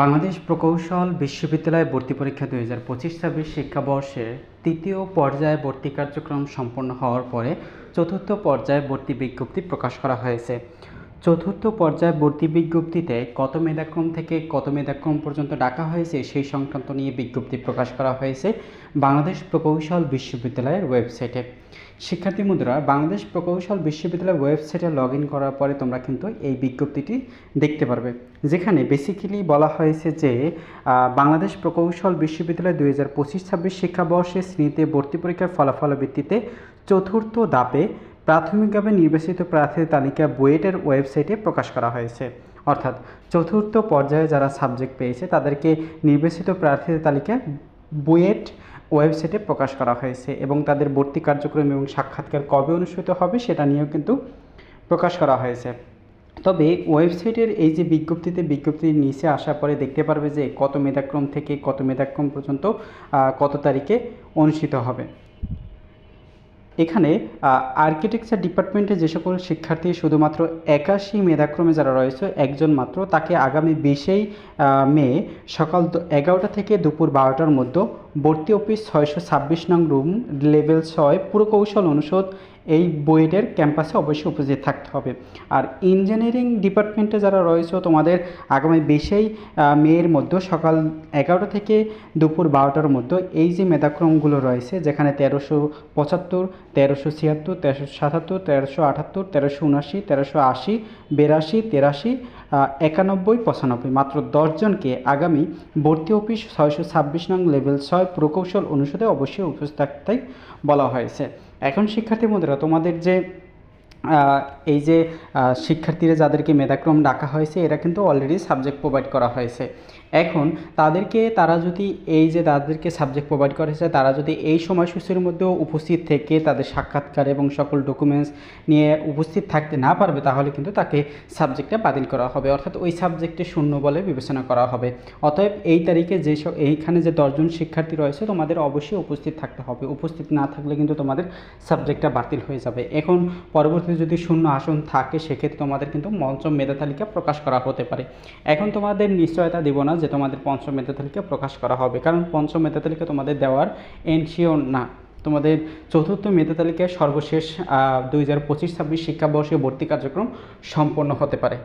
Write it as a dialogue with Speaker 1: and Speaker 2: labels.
Speaker 1: বাংলাদেশ প্রকৌশল বিশ্ববিদ্যালয় ভর্তি পরীক্ষা 2025-26 শিক্ষাবর্ষের তৃতীয় পর্যায়ে ভর্তি কার্যক্রম সম্পন্ন হওয়ার পরে চতুর্থ পর্যায়ে ভর্তি বিজ্ঞপ্তি প্রকাশ করা হয়েছে। চতুর্থ পর্যায়ে ভর্তি বিজ্ঞপ্তিতে কত মেধাক্রম থেকে কত মেধাক্রম পর্যন্ত ডাকা হয়েছে সেই সংক্রান্ত নিয়ে বিজ্ঞপ্তি প্রকাশ করা হয়েছে বাংলাদেশ প্রকৌশল বিশ্ববিদ্যালয়ের ওয়েবসাইটে। শিক্ষার্থী বন্ধুরা, বাংলাদেশ প্রকৌশল বিশ্ববিদ্যালয়ের ওয়েবসাইটে লগ ইন করার পরে তোমরা কিন্তু এই বিজ্ঞপ্তিটি দেখতে পারবে, যেখানে বেসিক্যালি বলা হয়েছে যে বাংলাদেশ প্রকৌশল বিশ্ববিদ্যালয় 2025-26 শিক্ষাবর্ষে শ্রেণীতে ভর্তি পরীক্ষার ফলাফলের ভিত্তিতে চতুর্থ ধাপে প্রাথমিকভাবে নির্বাচিত প্রার্থীদের তালিকা বুয়েটের ওয়েবসাইটে প্রকাশ করা হয়েছে। অর্থাৎ চতুর্থ পর্যায়ে যারা সাবজেক্ট পেয়েছে তাদেরকে নির্বাচিত প্রার্থীদের তালিকা বুয়েট ওয়েবসাইটে প্রকাশ করা হয়েছে এবং তাদের ভর্তি কার্যক্রম এবং সাক্ষাৎকার কবে অনুষ্ঠিত হবে সেটা নিয়েও কিন্তু প্রকাশ করা হয়েছে। তবে ওয়েবসাইটের এই যে বিজ্ঞপ্তির নিচে আসার পরে দেখতে পারবে যে কত মেধাক্রম থেকে কত মেধাক্রম পর্যন্ত কত তারিখে অনুষ্ঠিত হবে। এখানে আর্কিটেকচার ডিপার্টমেন্টে যে সকল শিক্ষার্থী শুধুমাত্র 81 মেধাক্রমে যারা রয়েছে একজন মাত্র, তাকে আগামী 20 মে সকাল 11টা থেকে দুপুর 12টার মধ্যে ভর্তি অফিস 626 নং রুম লেভেল 6 পুরকৌশল অনুষদ এই বুয়েটের ক্যাম্পাসে অবশ্যই উপস্থিত থাকতে হবে। আর ইঞ্জিনিয়ারিং ডিপার্টমেন্টে যারা রয়েছে তোমাদের আগামী 20 মের মধ্যে সকাল 11টা থেকে দুপুর 12টার মধ্যে এই যে মেধাক্রমগুলো রয়েছে, যেখানে 1375, 1376, 1377, 1378, 1379, 1380, 82, 83, 91, 95 মাত্র 10 জনকে আগামী ভর্তি অফিস 626 নং লেভেল 6 প্রকৌশল অনুষদে অবশ্যই উপস্থিত থাকতে বলা হয়েছে। এখন শিক্ষার্থী বন্ধুরা, তোমাদের যে এই যে শিক্ষার্থীরা যাদেরকে মেধাক্রম ডাকা হয়েছে এরা কিন্তু অলরেডি সাবজেক্ট প্রোভাইড করা হয়েছে। এখন তাদেরকে সাবজেক্ট প্রোভাইড করা হয়েছে, তারা যদি এই সময়সূচির মধ্যেও উপস্থিত থেকে তাদের সাক্ষাৎকার এবং সকল ডকুমেন্টস নিয়ে উপস্থিত থাকতে না পারবে, তাহলে কিন্তু তাকে সাবজেক্টটা বাতিল করা হবে, অর্থাৎ ওই সাবজেক্টে শূন্য বলে বিবেচনা করা হবে। অতএব এই তারিখে এইখানে যে 10 জন শিক্ষার্থী রয়েছে তোমাদের অবশ্যই উপস্থিত থাকতে হবে। উপস্থিত না থাকলে কিন্তু তোমাদের সাবজেক্টটা বাতিল হয়ে যাবে। এখন পরবর্তীতে যদি শূন্য আসন থাকে সেক্ষেত্রে তোমাদের কিন্তু পঞ্চম মেধা তালিকা প্রকাশ করা হতে পারে। এখন তোমাদের নিশ্চয়তা দেব না যে তোমাদের পঞ্চম মেধা তালিকা প্রকাশ করা হবে, কারণ পঞ্চম মেধা তালিকা তোমাদের দেওয়ার এনশিওর না। তোমাদের চতুর্থ মেধা তালিকায় সর্বশেষ 2025-26 শিক্ষাবর্ষে ভর্তি কার্যক্রম সম্পন্ন হতে পারে।